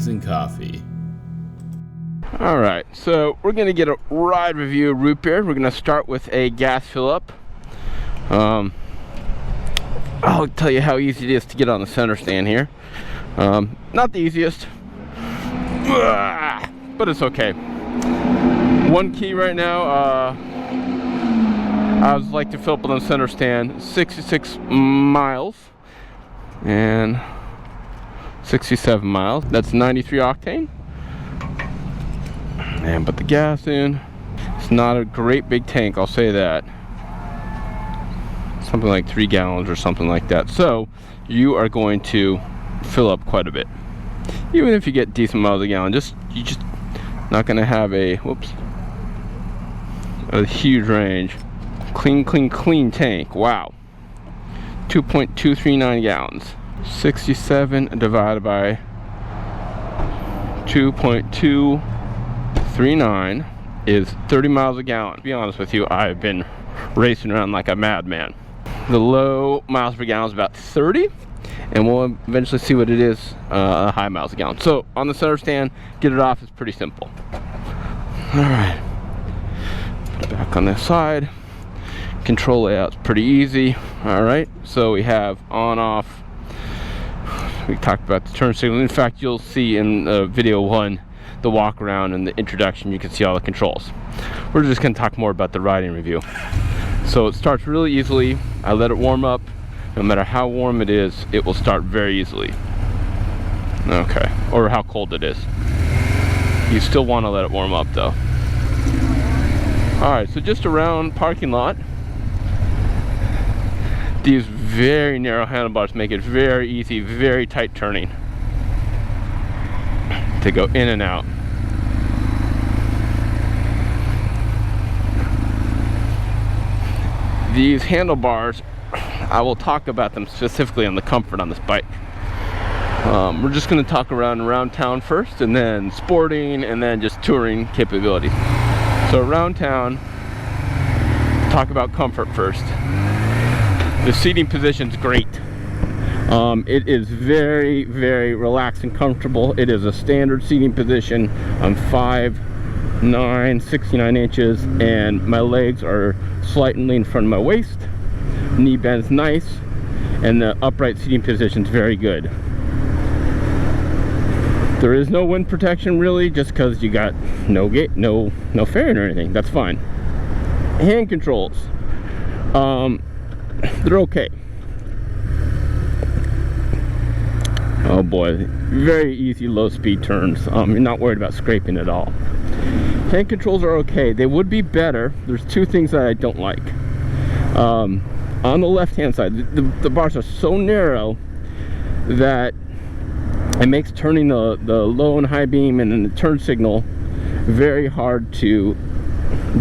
Wings and Coffee. Alright, so we're going to get a ride review of root beer. We're going to start with a gas fill up. I'll tell you how easy it is to get on the center stand here. Not the easiest, but it's okay. One key right now, I would like to fill up on the center stand 66 miles and 67 miles. That's 93 octane. And put the gas in. It's not a great big tank, I'll say that. Something like 3 gallons or something like that. So you are going to fill up quite a bit. Even if you get decent miles a gallon, you're just not going to have a huge range. Clean tank. Wow. 2.239 gallons. 67 divided by 2.239 is 30 miles a gallon. To be honest with you, I've been racing around like a madman. The low miles per gallon is about 30, and we'll eventually see what it is high miles a gallon. So on the center stand, get it off is pretty simple. All right, put it back on this side. Control layout's pretty easy. All right, so we have on, off. We talked about the turn signal. In fact, you'll see in video 1, the walk around and the introduction, you can see all the controls. We're just going to talk more about the riding review. So it starts really easily. I let it warm up. No matter how warm it is, it will start very easily. Okay, or how cold it is. You still want to let it warm up though. Alright, so just around parking lot. These very narrow handlebars make it very easy, very tight turning to go in and out. These handlebars, I will talk about them specifically on the comfort on this bike. We're just going to talk around town first, and then sporting, and then just touring capabilities. So around town, talk about comfort first. The seating position's great. It is very, very relaxed and comfortable. It is a standard seating position. I'm 5'9", 69 inches, and my legs are slightly in front of my waist. Knee bend's nice, and the upright seating position's very good. There is no wind protection really, just because you got no fairing or anything. That's fine. Hand controls, they're okay. Oh boy, very easy low speed turns. You're not worried about scraping at all. Hand controls are okay. They would be better. There's 2 things that I don't like. On the left hand side, the bars are so narrow that it makes turning the low and high beam and then the turn signal very hard to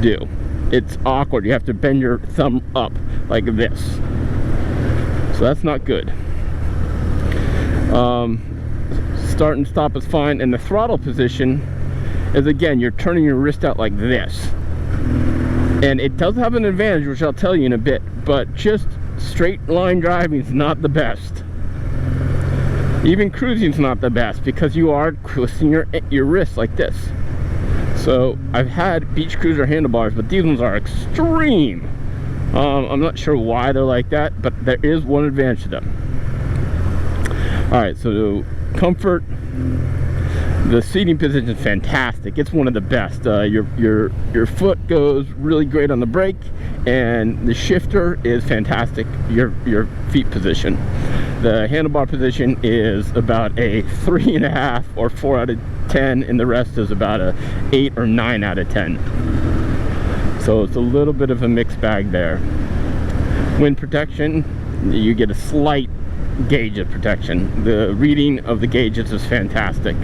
do. It's awkward. You have to bend your thumb up like this. So that's not good. Start and stop is fine, and the throttle position is, again, you're turning your wrist out like this. And it does have an advantage, which I'll tell you in a bit, but just straight line driving is not the best. Even cruising is not the best, because you are twisting your wrist like this. So I've had beach cruiser handlebars, but these ones are extreme. I'm not sure why they're like that, but there is one advantage to them. Alright, so comfort, the seating position is fantastic. It's one of the best. Your foot goes really great on the brake, and the shifter is fantastic. Your feet position. The handlebar position is about a 3.5 or 4 out of 10, and the rest is about a 8 or 9 out of 10. So it's a little bit of a mixed bag there. Wind protection, you get a slight gauge of protection. The reading of the gauges is fantastic.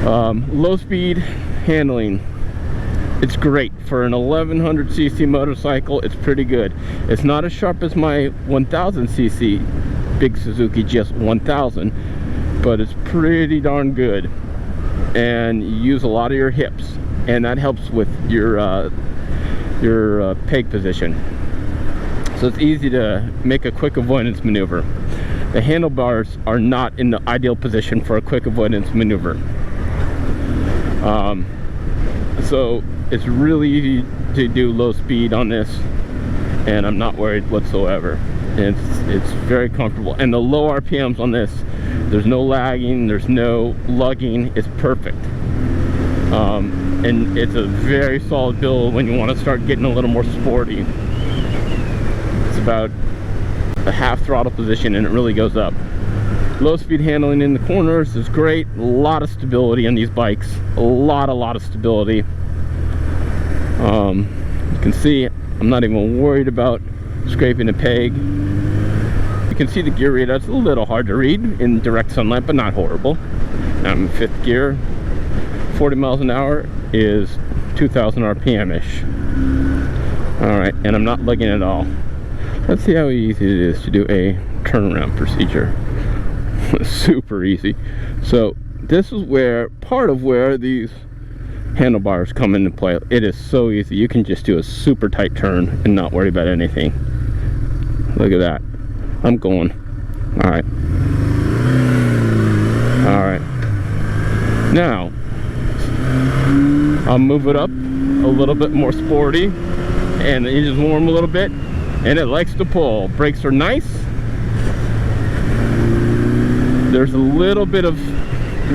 Low speed handling, it's great for an 1100cc motorcycle. It's pretty good. It's not as sharp as my 1000cc big Suzuki GS1000, but it's pretty darn good, and you use a lot of your hips, and that helps with your peg position. So it's easy to make a quick avoidance maneuver. the handlebars are not in the ideal position for a quick avoidance maneuver. So it's really easy to do low speed on this, and I'm not worried whatsoever. It's very comfortable, and the low RPMs on this, there's no lagging, there's no lugging, it's perfect. And it's a very solid build when you want to start getting a little more sporty. It's about a half throttle position and it really goes up. Low speed handling in the corners is great. A lot of stability on these bikes, a lot of stability. You can see I'm not even worried about scraping a peg. You can see the gear readout. It's a little hard to read in direct sunlight, but not horrible. I'm in 5th gear. 40 miles an hour is 2,000 RPM-ish. Alright, and I'm not lugging at all. Let's see how easy it is to do a turnaround procedure. Super easy. So this is where, part of where these handlebars come into play. It is so easy. You can just do a super tight turn and not worry about anything. Look at that. I'm going. Alright. Alright. Now, I'll move it up a little bit more sporty, and the engine's warm a little bit, and it likes to pull. Brakes are nice. There's a little bit of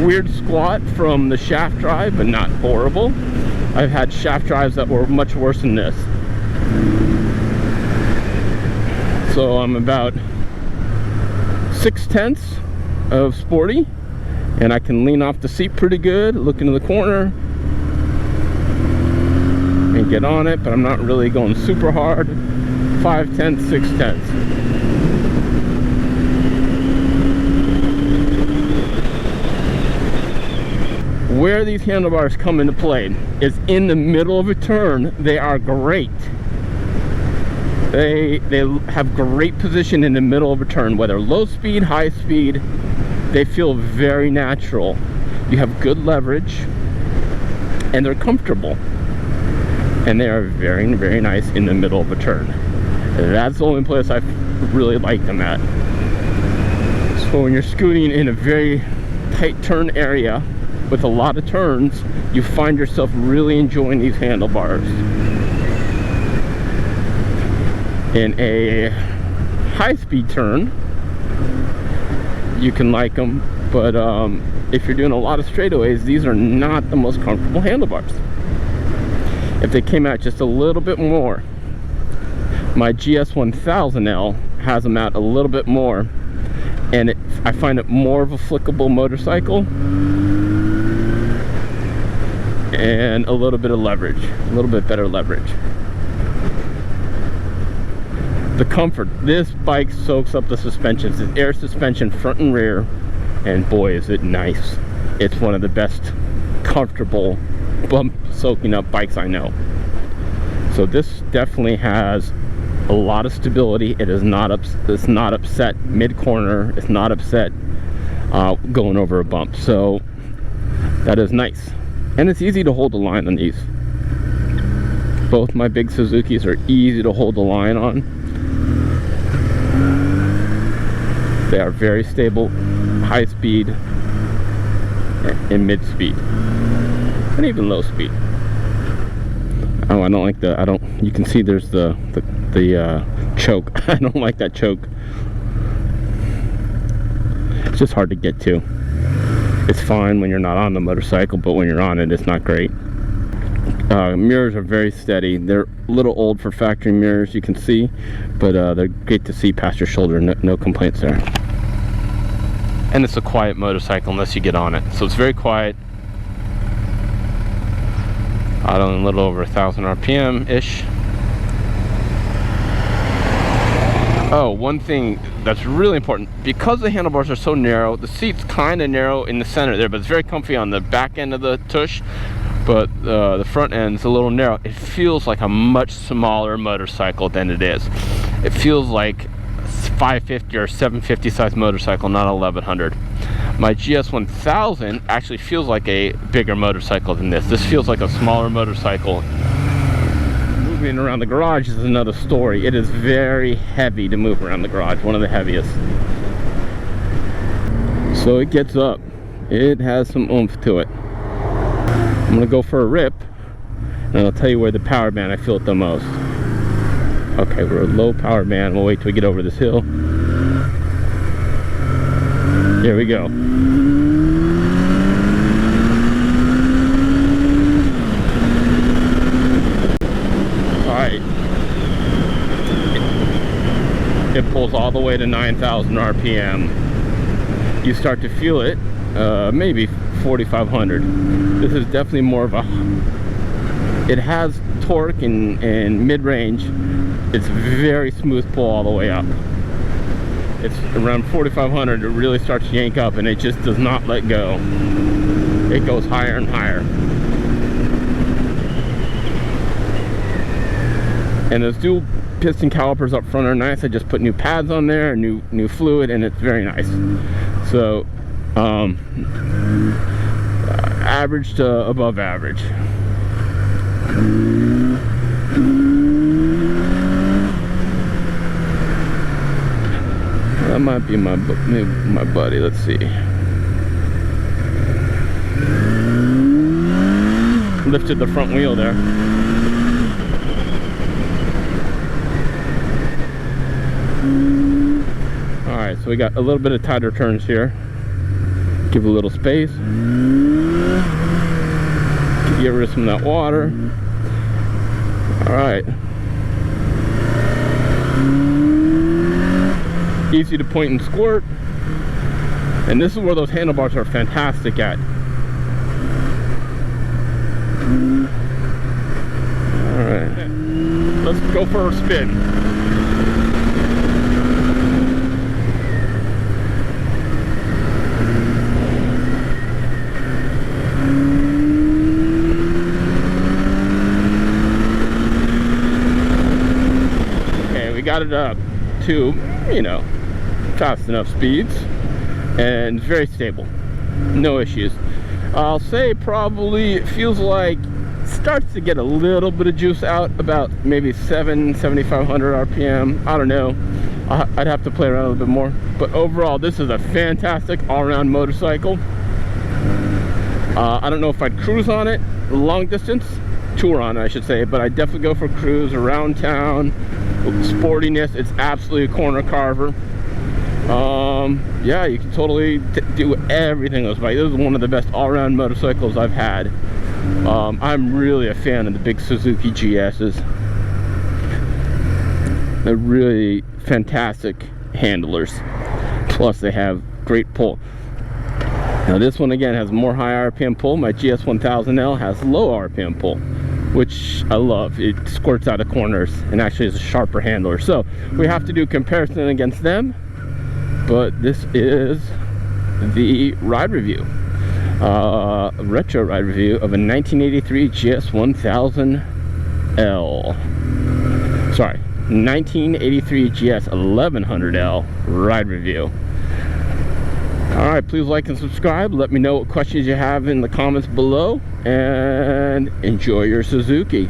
weird squat from the shaft drive, but not horrible. I've had shaft drives that were much worse than this. So I'm about 6/10 of sporty, and I can lean off the seat pretty good, look into the corner and get on it, but I'm not really going super hard. 5/10, 6/10. Where these handlebars come into play is in the middle of a turn. They are great. They have great position in the middle of a turn, whether low speed, high speed. They feel very natural. You have good leverage, and they're comfortable, and they are very, very nice in the middle of a turn. That's the only place I really like them at. So when you're scooting in a very tight turn area with a lot of turns, you find yourself really enjoying these handlebars. In a high-speed turn, you can like them, but if you're doing a lot of straightaways, these are not the most comfortable handlebars. If they came out just a little bit more, my GS1000L has them out a little bit more, and I find it more of a flickable motorcycle and a little bit of leverage, a little bit better leverage. The comfort, this bike soaks up the suspensions. It's air suspension front and rear, and boy is it nice. It's one of the best comfortable bump soaking up bikes I know. So this definitely has a lot of stability. It is not it's not upset mid-corner. It's not upset going over a bump. So that is nice, and it's easy to hold the line on these. Both my big Suzukis are easy to hold the line on. They are very stable, high speed and mid speed, and even low speed. Oh, I don't like the, you can see there's the choke. I don't like that choke. It's just hard to get to. It's fine when you're not on the motorcycle, but when you're on it, it's not great. Mirrors are very steady. They're a little old for factory mirrors, you can see, but they're great to see past your shoulder. No complaints there. And it's a quiet motorcycle unless you get on it, so it's very quiet. Auto a little over 1,000 RPM ish. Oh, one thing that's really important, because the handlebars are so narrow, the seat's kind of narrow in the center there, but it's very comfy on the back end of the tush, but the front end's a little narrow. It feels like a much smaller motorcycle than it is. It feels like 550 or 750 size motorcycle, not 1100. My GS1000 actually feels like a bigger motorcycle than this. This feels like a smaller motorcycle. Moving around the garage is another story. It is very heavy to move around the garage, one of the heaviest. So it gets up. It has some oomph to it. I'm gonna go for a rip, and I'll tell you where the power band I feel it the most. Okay, we're a low power band. We'll wait till we get over this hill. Here we go. Alright. It pulls all the way to 9,000 RPM. You start to feel it, maybe 4,500. This is definitely more of a... It has torque and mid-range. It's very smooth pull all the way up. It's around 4,500. It really starts to yank up, and it just does not let go. It goes higher and higher. And those dual piston calipers up front are nice. I just put new pads on there, new fluid, and it's very nice. So average to above average. That might be my buddy. Let's see. Lifted the front wheel there. Alright, so we got a little bit of tighter turns here. Give a little space. Get rid of some of that water. Alright. Easy to point and squirt. And this is where those handlebars are fantastic at. Alright. Let's go for a spin. Got it up to, you know, fast enough speeds, and it's very stable, no issues. I'll say probably it feels like starts to get a little bit of juice out about maybe 7,500 RPM. I don't know, I'd have to play around a little bit more, but overall this is a fantastic all-around motorcycle. I don't know if I'd cruise on it long distance, tour on it I should say, but I definitely go for cruise around town. Sportiness, it's absolutely a corner carver. Yeah, you can totally do everything with this bike. This is one of the best all-around motorcycles I've had. I'm really a fan of the big Suzuki GS's. They're really fantastic handlers, plus they have great pull. Now this one again has more high RPM pull. My GS1000L has low RPM pull, which I love. It squirts out of corners and actually is a sharper handler. So we have to do comparison against them, but this is the ride review, a retro ride review of a 1983 GS1000L. Sorry, 1983 GS1100L ride review. Alright, please like and subscribe. Let me know what questions you have in the comments below, and enjoy your Suzuki.